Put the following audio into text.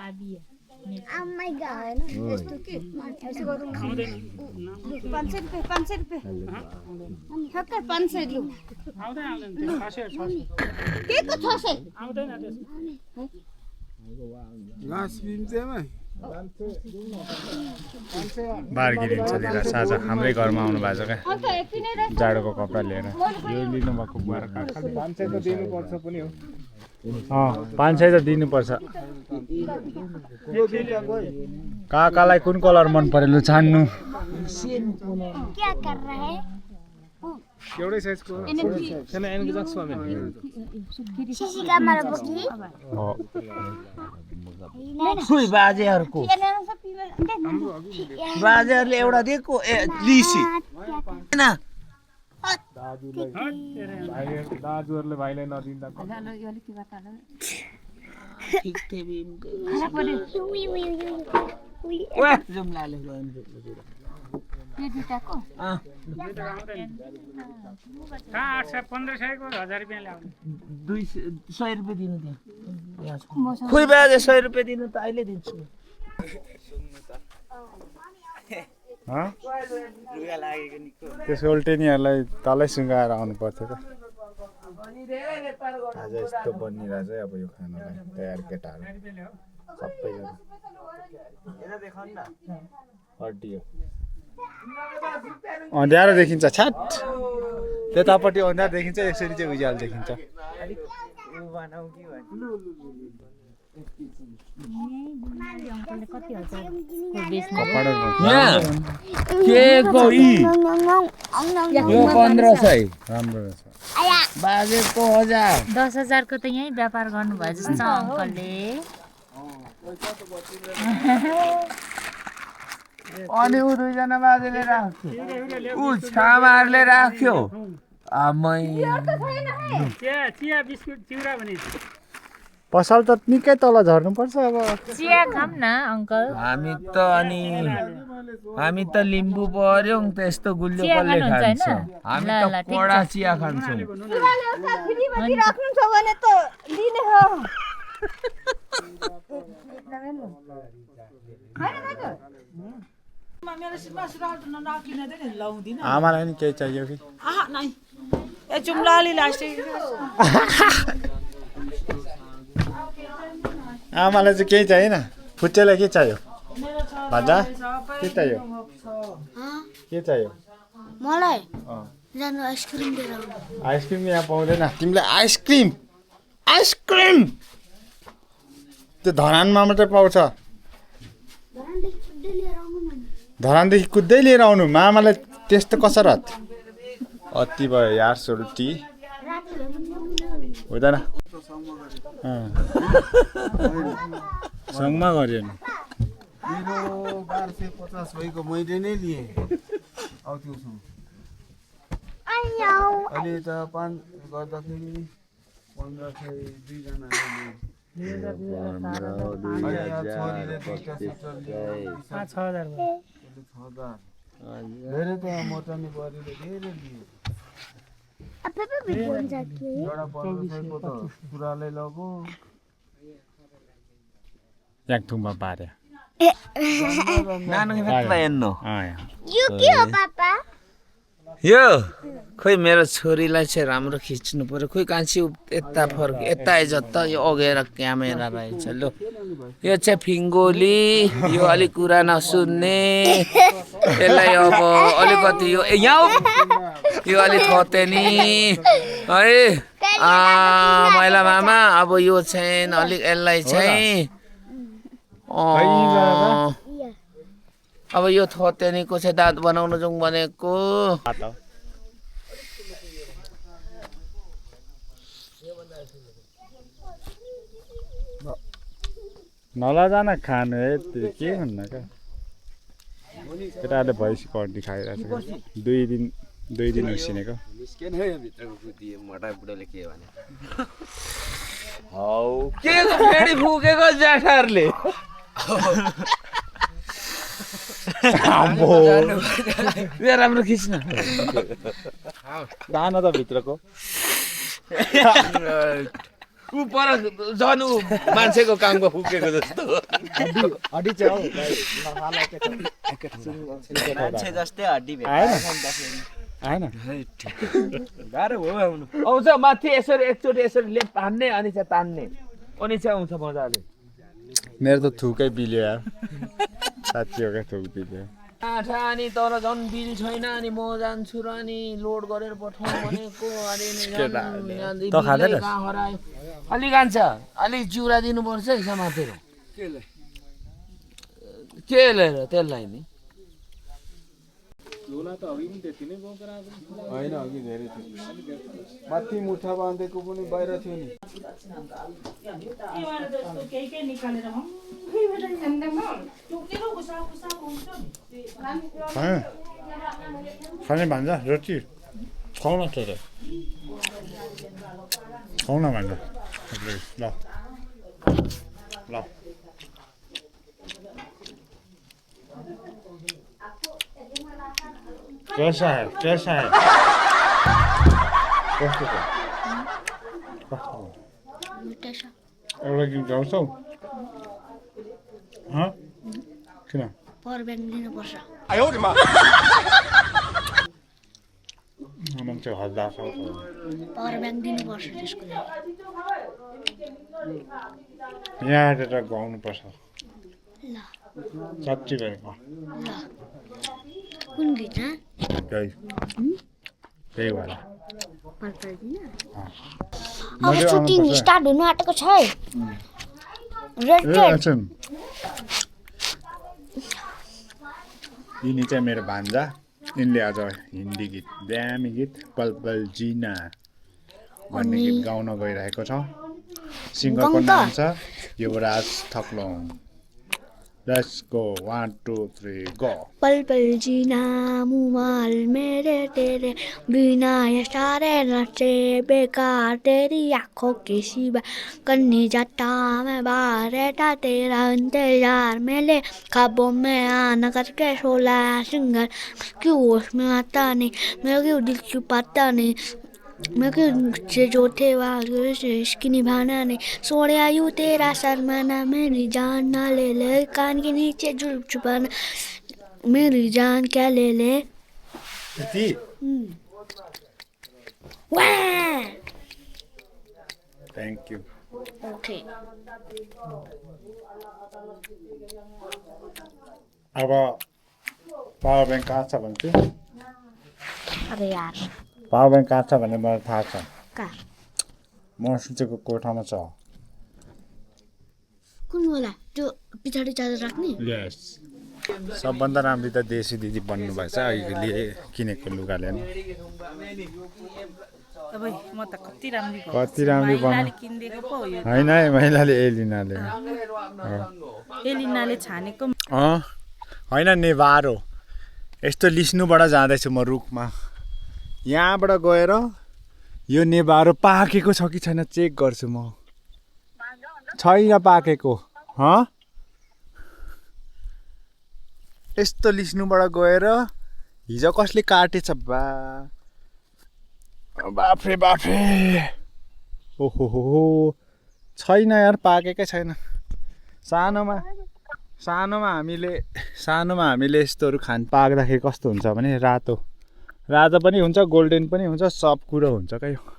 आबिया आम्मै गएन यस्तो के यसो गरौँ 500 रुपैयाँ 500 रुपैयाँ ठक्कै 500 लु आउँदैन के को 600 आउँदैन घाँस पिम्चेमा बार्गी दिन्छ दिला साझा हाम्रै घरमा आउनु भएको छ क्या अन्त यति नै रहेछ जाडोको कपडा लिएर यो लिनुभएको बुहार 500 त दिनुपर्छ पनि हो 500 त दिनुपर्छ काकालाई कुन कलर मन पर्यो लु छान्नु क्या कर रहा है एउटै साइजको छैन एनको जक्स शिशी क्यामेरा बोकी हो खोइ बाजेहरुको बाजेहरुले एउटा दिएको लिसी हैन दाजुहरुले भाइलाई नदिँदा ठीक थियो ओए जुमलाले यो जुत्ताको कहाँ 800 1500 को 1000 रुपैयाँ ल्याउने 200 रुपैयाँ दिनु त्यहाँ खोइ बाजे 100 रुपैयाँ दिनु त अहिले दिन्छु त्यो सोल्टेनीहरूलाई तलै सुँगाएर आउनु पर्थ्यो त आज यस्तो बनिरहेछ अब यो खानालाई तयार केटाहरू सबैजना हड्डियो अँध्यारो देखिन्छ छ्याट त्यतापट्टि अँध्यारो देखिन्छ यसरी चाहिँ उज्यालो देखिन्छ के कोही यो 1500 राम्रो रहेछ बाजेको 1000 10,000 को त यही व्यापार गर्नुभयो जस्तो छ अङ्कलले अनि उ दुईजना बाजेले राख्यो उ छामारले राख्यो आमै चिया बिस्कुट चिउरा भने पसल त निकै तल झर्नुपर्छ अब चिया खाम न अङ्कल हामी त लिम्बू पर्यौं त्यस्तो गुलियो कसले खान्छ हामी त कडा चिया खान्छौँ राख्नु छ भने त लिने हो आमालाई नि केही चाहियो कि आमालाई चाहिँ केही चाहिएन फुच्चेलाई के चाहियो भाजा के चाहियो के चाहियो मलाई जानु आइसक्रिम लिएर आइसक्रिम यहाँ पाउँदैन तिमीलाई आइसक्रिम त्यो धरानमा मात्रै पाउँछ धरानदेखि कुद्दै लिएर आउनु मामालाई त्यस्तो कसरत अति भयो यार सोल्टी हुँदैन सङमा गर्यो नि मेरो 1250 भएको मैले नै लिएँ अब त्यो अहिले त 5 गर्दाखेरि 1500 दुईजनाले छोरीले 6000 धेरै त मोटानी परिले धेरै लिए एउटा 1500 को त पुराले लगो याङथुङमा पार्यो नानु खेतला हेर्नु यो के हो पापा यो खोइ मेरो छोरीलाई चाहिँ राम्रो खिच्नु पर्यो खोइ कान्छी यता फर्क यता आइज त यो अगेर क्यामेरा रहेछ लु यो चाहिँ फिङ्गोली यो अलिक कुरा नसुन्ने यसलाई अब अलिकति यो यहाँ यो अलिक थते नि है मैला मामा अब यो चाहिँ अलिक यसलाई चाहिँ अब यो थोतेनीको चाहिँ दाँत बनाउन जाउँ भनेको नलजान खानु है त्यो के भन्नु क्या केटाहरूले भैँसीको हड्डी खाइरहेको छ 2 दिन उसिनेको के फेरि फुकेको ज्याठारले राम्रो खिच्न दाना त भित्रको ऊ पर झन् ऊ मान्छेको कामको फुकेको जस्तो हड्डी चाहिँ हौ मान्छे जस्तै हड्डी भेट्छ आएन गाह्रो हो आउनु आउँछ माथि यसरी एकचोटि यसरी लेप हान्ने अनि चाहिँ तान्ने अनि चाहिँ आउँछ मजाले मेरो त थुकै बिल्यो यार साँच्ची हो क्या थुक बिल्यो आठा अनि तर झन् बिल छैन अनि म जान्छु र अनि लोड गरेर पठाउँ भनेको त खाँदैन? हरायो अलि खान्छ अलिक चिउरा दिनुपर्छ है समातेर के लिएर त्यसलाई नि होइन अघि धेरै थियो माथि मुठा बाँधेको पनि बाहिर थियो नि खाने भान्जा रोटी खाउन त खाउन भान्जा ल ल कैसा है कस्तो छ एउटा गीत गाउँछौ किन पावर ब्याङ्क दिनुपर्छ मान्छे हजार पावर ब्याङ्क दिनुपर्छ त्यसको लागि यहाँ आएर गाउनुपर्छ ल साँच्ची भएको ल कुन गीत त्यही भएर अब सुटिङ स्टार्ट हुनु आँटेको छ है यिनी चाहिँ मेरो भान्जा यिनले आज हिन्दी गीत दामी गीत पल पल जिना भन्ने गीत गाउन गइरहेको छ सिङ्गरको नाम छ युवराज थप्लोङ Let's go 1 2 3 go पल पल जीना मुमाल मेरे तेरे बिना ये सारे नशे बेकार तेरी आंखों की सिवा करने जाता मैं बाहर रहता तेरा इंतजार मेरे ख्वाबों में आना करके सोला सिंगर क्यों उसमें आता नहीं मैं क्यों दिल छुपाता नहीं मैं क्यों से जो थे वाले से इसकी निभाना नहीं सोने आयु तेरा शर्माना मेरी जान ना ले ले कान के नीचे जुल्फ छुपाना मेरी जान क्या ले ले वाह थ्याङ्क यू ओके अब पावर ब्याङ्क कहाँ छ भन्छु अरे यार पावर ब्याङ्क कहाँ छ भन्ने मलाई थाहा छ कहाँ म सोचेको कोठामा छ कुन होला त्यो पछाडि चार्जर राख्ने यस सबभन्दा राम्रो त देशी दिदी बन्नुभएछ अहिले किनेको लुगाले नि म त कति राम्रो कति राम्रो बन्नु किनिदिएको पो यो होइन है महिलाले एलिनाले एलिनाले छानेको होइन नेभारो यस्तो लिस्नुबाट जाँदैछु म रुखमा यहाँबाट गएर यो नेभारो पाकेको छ कि छैन चेक गर्छु म छैन पाकेको यस्तो लिस्नुबाट गएर हिजो कसले काटेछ बाफ्रे बाफ्रे ओहो छैन यार पाकेकै छैन सानोमा हामीले यस्तोहरू पाक्दाखेरि कस्तो हुन्छ भने रातो पनि हुन्छ गोल्डन पनि हुन्छ सब कुरो हुन्छ क्या यो